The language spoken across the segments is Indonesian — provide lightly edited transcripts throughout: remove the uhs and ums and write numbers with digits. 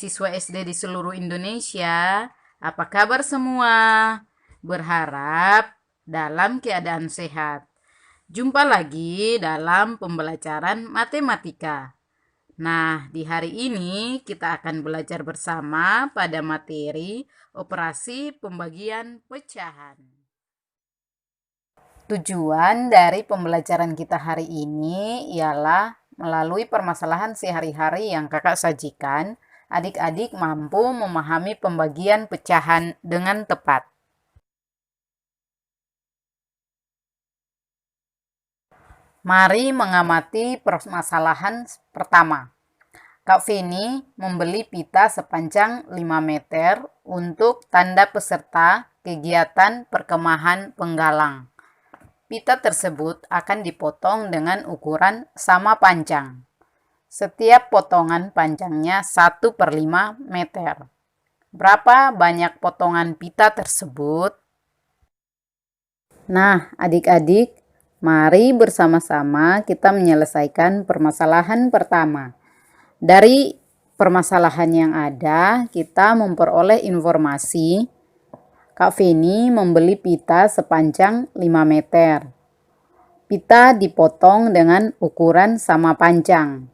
siswa SD di seluruh Indonesia. Apa kabar semua? Berharap dalam keadaan sehat. Jumpa lagi dalam pembelajaran matematika. Nah, di hari ini kita akan belajar bersama pada materi operasi pembagian pecahan. Tujuan dari pembelajaran kita hari ini ialah melalui permasalahan sehari-hari yang kakak sajikan, adik-adik mampu memahami pembagian pecahan dengan tepat. Mari mengamati permasalahan pertama. Kak Feni membeli pita sepanjang 5 meter untuk tanda peserta kegiatan perkemahan penggalang. Pita tersebut akan dipotong dengan ukuran sama panjang. Setiap potongan panjangnya 1/5 meter. Berapa banyak potongan pita tersebut? Nah, adik-adik, mari bersama-sama kita menyelesaikan permasalahan pertama. Dari permasalahan yang ada, kita memperoleh informasi Kak Feni membeli pita sepanjang 5 meter. Pita dipotong dengan ukuran sama panjang.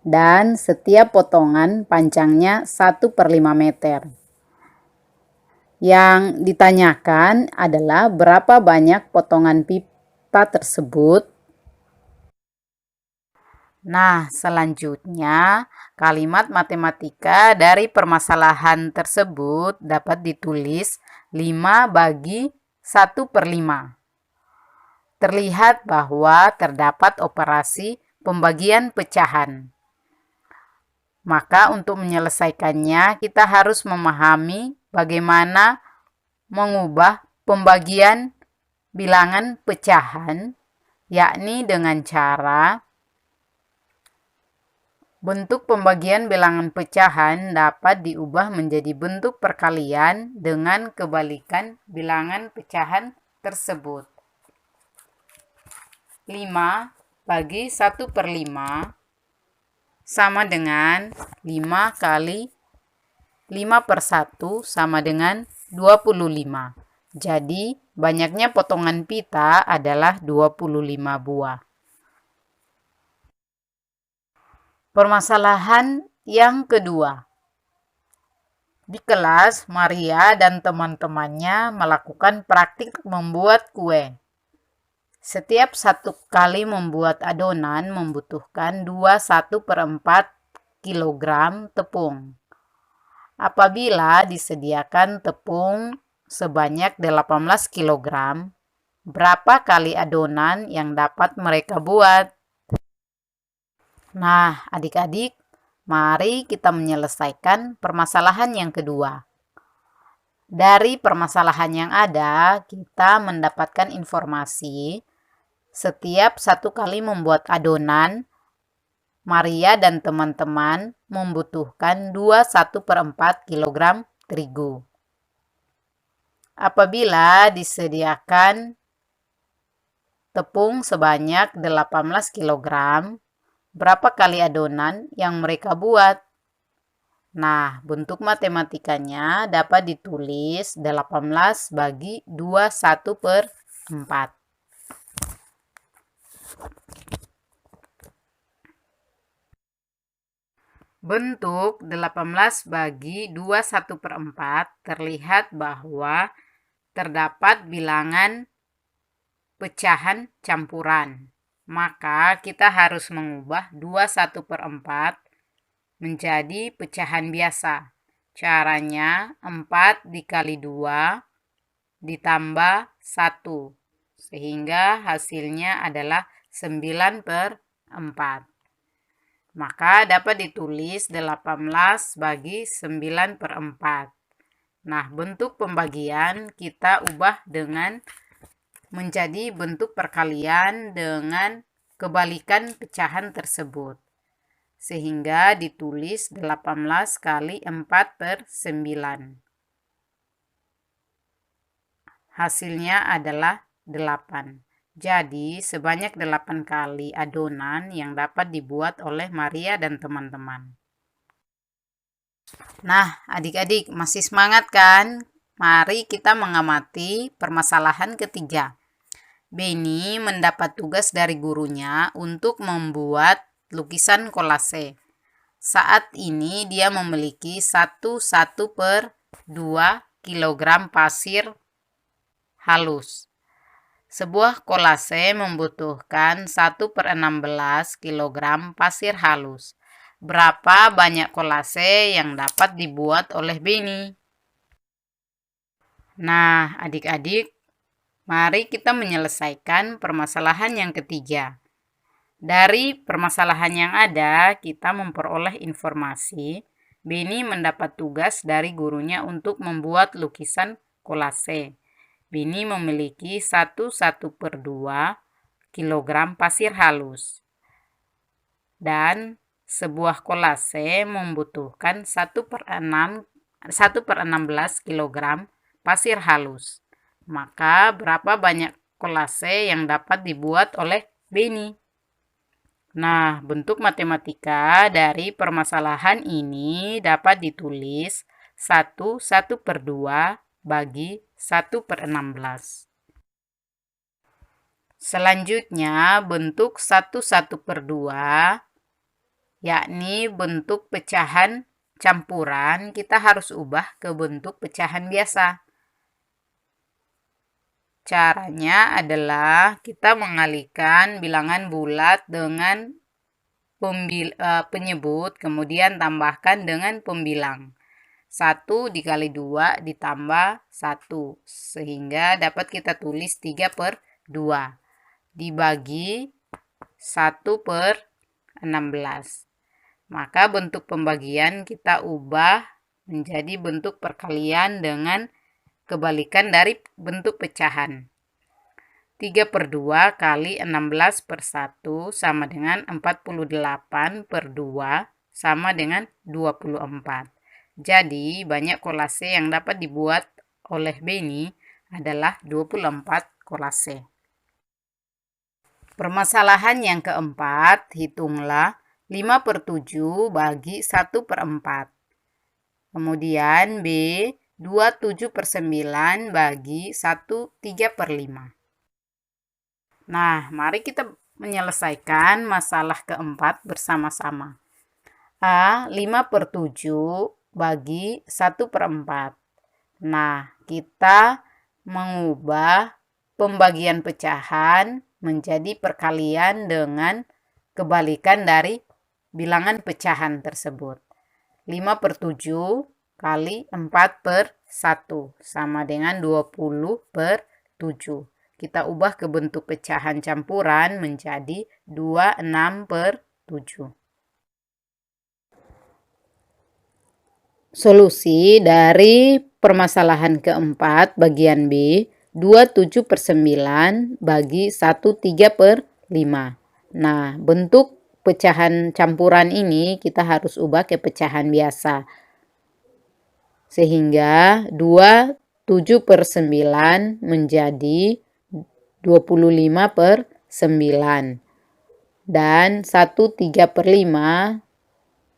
Dan setiap potongan panjangnya 1/5 meter. Yang ditanyakan adalah berapa banyak potongan pita tersebut. Nah, selanjutnya kalimat matematika dari permasalahan tersebut dapat ditulis 5 bagi 1/5. Terlihat bahwa terdapat operasi pembagian pecahan. Maka untuk menyelesaikannya kita harus memahami bagaimana mengubah pembagian bilangan pecahan, yakni dengan cara bentuk pembagian bilangan pecahan dapat diubah menjadi bentuk perkalian dengan kebalikan bilangan pecahan tersebut. 5 bagi 1/5 sama dengan 5 kali 5/1 sama dengan 25. Jadi, banyaknya potongan pita adalah 25 buah. Permasalahan yang kedua. Di kelas, Maria dan teman-temannya melakukan praktik membuat kue. Setiap satu kali membuat adonan membutuhkan 1/4 kilogram tepung. Apabila disediakan tepung sebanyak 18 kilogram, berapa kali adonan yang dapat mereka buat? Nah, adik-adik, mari kita menyelesaikan permasalahan yang kedua. Dari permasalahan yang ada, kita mendapatkan informasi setiap satu kali membuat adonan, Maria dan teman-teman membutuhkan 1/4 kilogram terigu. Apabila disediakan tepung sebanyak 18 kilogram, berapa kali adonan yang mereka buat? Nah, bentuk matematikanya dapat ditulis 18 bagi 21/4. Bentuk 18 bagi 21/4 terlihat bahwa terdapat bilangan pecahan campuran. Maka kita harus mengubah 21/4 menjadi pecahan biasa. Caranya 4 dikali 2 ditambah 1. Sehingga hasilnya adalah 9/4. Maka dapat ditulis 18 bagi 9/4. Nah, bentuk pembagian kita ubah dengan menjadi bentuk perkalian dengan kebalikan pecahan tersebut. Sehingga ditulis 18 kali 4/9. Hasilnya adalah 8. Jadi, sebanyak 8 kali adonan yang dapat dibuat oleh Maria dan teman-teman. Nah, adik-adik masih semangat kan? Mari kita mengamati permasalahan ketiga. Beni mendapat tugas dari gurunya untuk membuat lukisan kolase. Saat ini dia memiliki 1/2 kilogram pasir halus. Sebuah kolase membutuhkan 1/16 kilogram pasir halus. Berapa banyak kolase yang dapat dibuat oleh Beni? Nah, adik-adik, mari kita menyelesaikan permasalahan yang ketiga. Dari permasalahan yang ada, kita memperoleh informasi. Beni mendapat tugas dari gurunya untuk membuat lukisan kolase. Beni memiliki 1/2 kilogram pasir halus. Dan sebuah kolase membutuhkan 1/16 kilogram pasir halus. Maka berapa banyak kolase yang dapat dibuat oleh Beni? Nah, bentuk matematika dari permasalahan ini dapat ditulis 1/2 bagi 1/16. Selanjutnya, bentuk 1/2, yakni bentuk pecahan campuran, kita harus ubah ke bentuk pecahan biasa. Caranya adalah kita mengalihkan bilangan bulat dengan penyebut, kemudian tambahkan dengan pembilang. 1 dikali 2 ditambah 1, sehingga dapat kita tulis 3/2 dibagi 1/16. Maka bentuk pembagian kita ubah menjadi bentuk perkalian dengan kebalikan dari bentuk pecahan. 3/2 kali 16/1 sama dengan 48/2 sama dengan 24. Jadi, banyak kolase yang dapat dibuat oleh Beni adalah 24 kolase. Permasalahan yang keempat, hitunglah 5/7 bagi 1/4. Kemudian B, 27/9 bagi 1/3/5. Nah, mari kita menyelesaikan masalah keempat bersama-sama. A, 5/7 bagi 1/4. Nah, kita mengubah pembagian pecahan menjadi perkalian dengan kebalikan dari bilangan pecahan tersebut. 5/7 kali 4/1 sama dengan 20/7. Kita ubah ke bentuk pecahan campuran menjadi 26/7. Solusi dari permasalahan keempat bagian B, 27/9 bagi 1/3/5. Nah, bentuk pecahan campuran ini kita harus ubah ke pecahan biasa. Sehingga 27/9 menjadi 25/9. Dan 1/3/5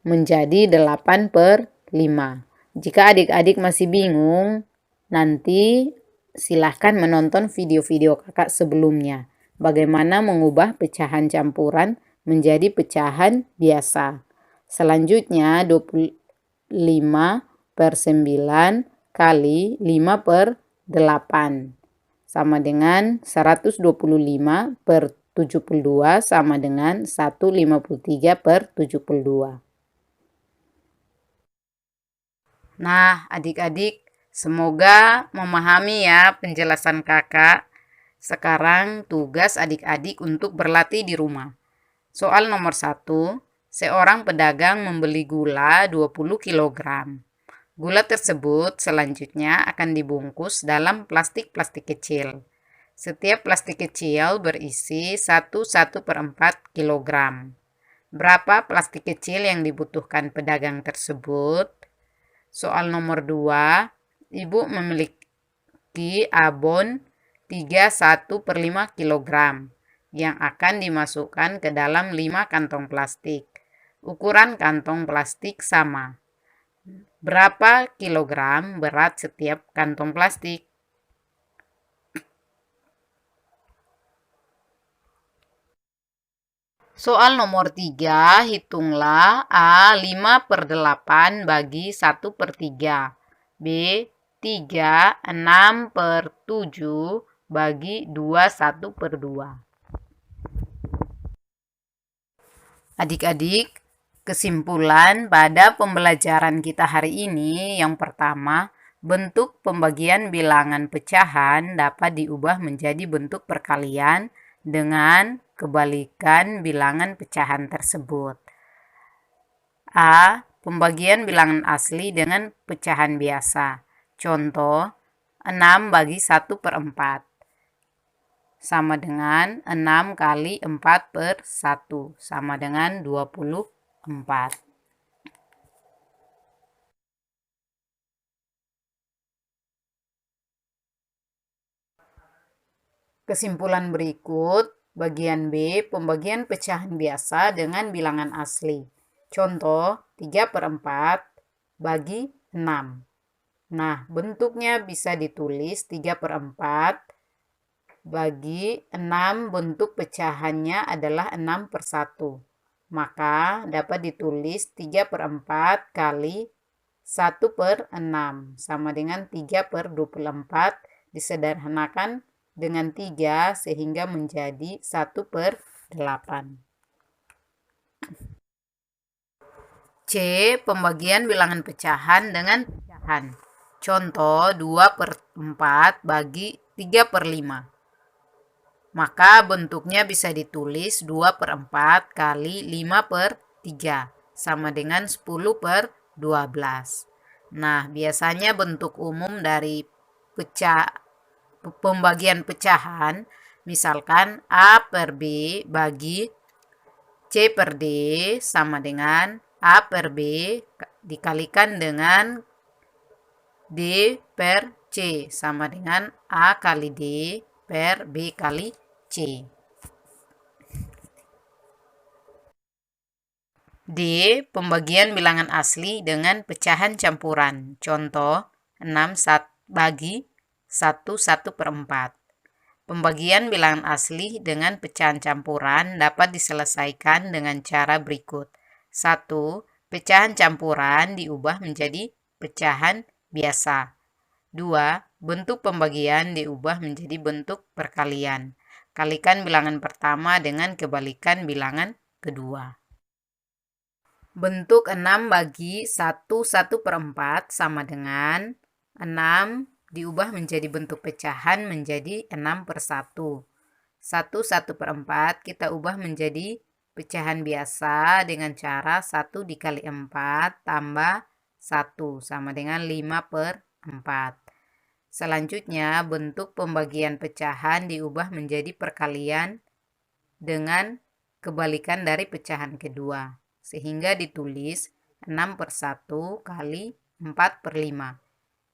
menjadi 8/5. Jika adik-adik masih bingung, nanti silahkan menonton video-video kakak sebelumnya. Bagaimana mengubah pecahan campuran menjadi pecahan biasa. Selanjutnya 25/9 kali 5/8 sama dengan 125/72 sama dengan 153/72. Nah, adik-adik, semoga memahami ya penjelasan kakak. Sekarang tugas adik-adik untuk berlatih di rumah. Soal nomor 1, seorang pedagang membeli gula 20 kg. Gula tersebut selanjutnya akan dibungkus dalam plastik-plastik kecil. Setiap plastik kecil berisi 1/4 kg. Berapa plastik kecil yang dibutuhkan pedagang tersebut? Soal nomor 2, Ibu memiliki abon 31/5 kg yang akan dimasukkan ke dalam 5 kantong plastik. Ukuran kantong plastik sama. Berapa kilogram berat setiap kantong plastik? Soal nomor 3, hitunglah A 5/8 bagi 1/3. B 3/6/7 bagi 2 1/2. Adik-adik, kesimpulan pada pembelajaran kita hari ini yang pertama, bentuk pembagian bilangan pecahan dapat diubah menjadi bentuk perkalian dengan kebalikan bilangan pecahan tersebut. A. Pembagian bilangan asli dengan pecahan biasa. Contoh, 6 bagi 1/4 sama dengan 6 kali 4/1 sama dengan 24. Kesimpulan berikut, bagian B, pembagian pecahan biasa dengan bilangan asli. Contoh, 3/4 bagi 6. Nah, bentuknya bisa ditulis 3/4 bagi 6, bentuk pecahannya adalah 6/1. Maka dapat ditulis 3/4 kali 1/6 sama dengan 3/24, disederhanakan dengan 3 sehingga menjadi 1/8. C. Pembagian bilangan pecahan dengan pecahan. Contoh 2/4 bagi 3/5. Maka bentuknya bisa ditulis 2/4 kali 5/3 sama dengan 10/12. Nah, biasanya bentuk umum dari pembagian pecahan, misalkan A/B bagi C/D sama dengan A/B dikalikan dengan D/C sama dengan A kali D per B kali C. D. Pembagian bilangan asli dengan pecahan campuran. Contoh, 6 bagi 1 1/4. Pembagian bilangan asli dengan pecahan campuran dapat diselesaikan dengan cara berikut. 1. Pecahan campuran diubah menjadi pecahan biasa. 2. Bentuk pembagian diubah menjadi bentuk perkalian. Kalikan bilangan pertama dengan kebalikan bilangan kedua. Bentuk 6 bagi 1 1/4 sama dengan 6 diubah menjadi bentuk pecahan menjadi 6/1. 1 1/4 kita ubah menjadi pecahan biasa dengan cara 1 dikali 4 tambah 1 sama dengan 5/4. Selanjutnya, bentuk pembagian pecahan diubah menjadi perkalian dengan kebalikan dari pecahan kedua, sehingga ditulis 6/1 kali 4/5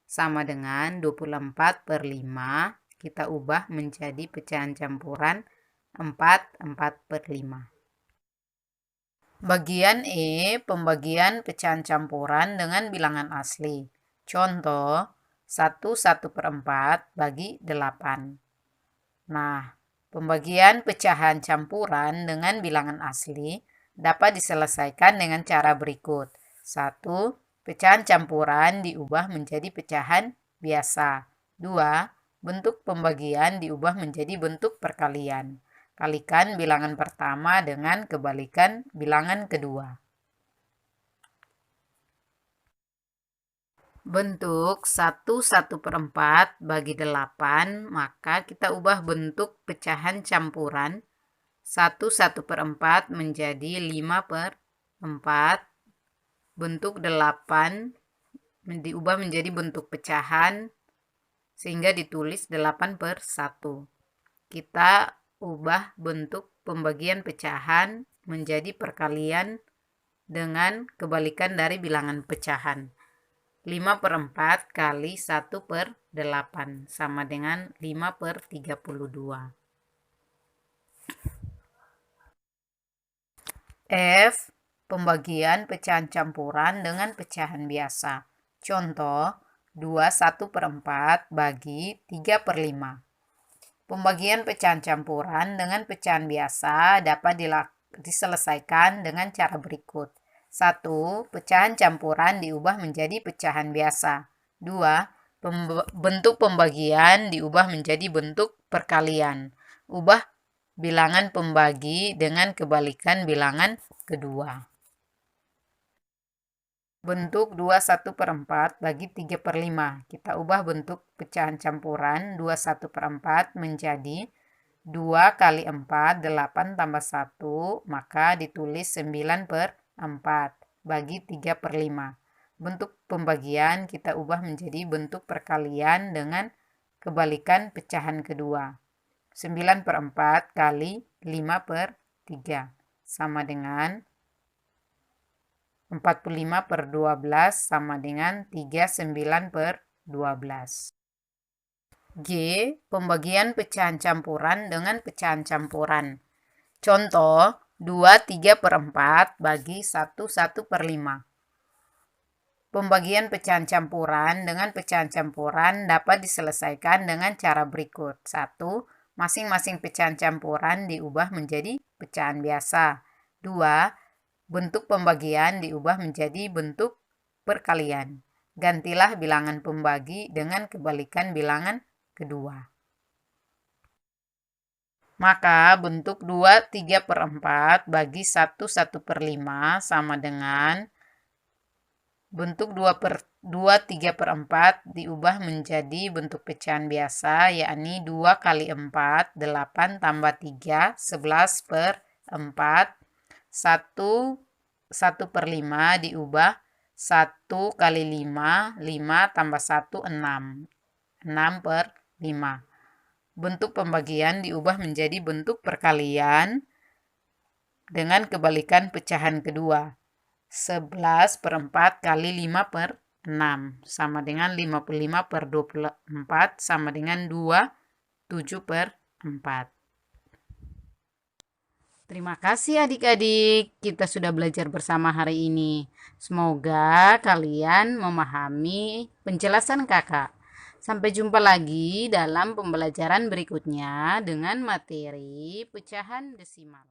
sama dengan 24/5, kita ubah menjadi pecahan campuran 4/5. Bagian E, pembagian pecahan campuran dengan bilangan asli. Contoh, 1 1/4 bagi 8. Nah, pembagian pecahan campuran dengan bilangan asli dapat diselesaikan dengan cara berikut. 1. Pecahan campuran diubah menjadi pecahan biasa. 2. Bentuk pembagian diubah menjadi bentuk perkalian. Kalikan bilangan pertama dengan kebalikan bilangan kedua. Bentuk 1 1/4 bagi 8, maka kita ubah bentuk pecahan campuran 1 1/4 menjadi 5/4. Bentuk 8 diubah menjadi bentuk pecahan sehingga ditulis 8/1. Kita ubah bentuk pembagian pecahan menjadi perkalian dengan kebalikan dari bilangan pecahan. 5/4 kali 1/8 sama dengan 5/32. F. Pembagian pecahan campuran dengan pecahan biasa. Contoh, 2/1/4 bagi 3/5. Pembagian pecahan campuran dengan pecahan biasa dapat diselesaikan dengan cara berikut. 1. Pecahan campuran diubah menjadi pecahan biasa. 2. Bentuk pembagian diubah menjadi bentuk perkalian. Ubah bilangan pembagi dengan kebalikan bilangan kedua. Bentuk 2/1/4 bagi 3/5. Kita ubah bentuk pecahan campuran 2/1/4 menjadi 2 kali 4, 8 tambah 1, maka ditulis 9/4 bagi 3/5. Bentuk pembagian kita ubah menjadi bentuk perkalian dengan kebalikan pecahan kedua. 9/4 kali 5/3 sama dengan 45/12 sama dengan 39/12. G. Pembagian pecahan campuran dengan pecahan campuran. Contoh, 2/3/4 bagi 1/1/5. Pembagian pecahan campuran dengan pecahan campuran dapat diselesaikan dengan cara berikut. 1. Masing-masing pecahan campuran diubah menjadi pecahan biasa. 2. Bentuk pembagian diubah menjadi bentuk perkalian. Gantilah bilangan pembagi dengan kebalikan bilangan kedua. Maka bentuk 2/3/4 bagi 1/1/5 sama dengan bentuk 2/3/4 diubah menjadi bentuk pecahan biasa, yakni 2 kali 4, 8 tambah 3, 11/4. 1/5 diubah 1 kali 5, 5 tambah 1, 6. 6/5. Bentuk pembagian diubah menjadi bentuk perkalian dengan kebalikan pecahan kedua. 11/4 kali 5/6 sama dengan 55/24 sama dengan 27/4. Terima kasih adik-adik, kita sudah belajar bersama hari ini. Semoga kalian memahami penjelasan kakak. Sampai jumpa lagi dalam pembelajaran berikutnya dengan materi pecahan desimal.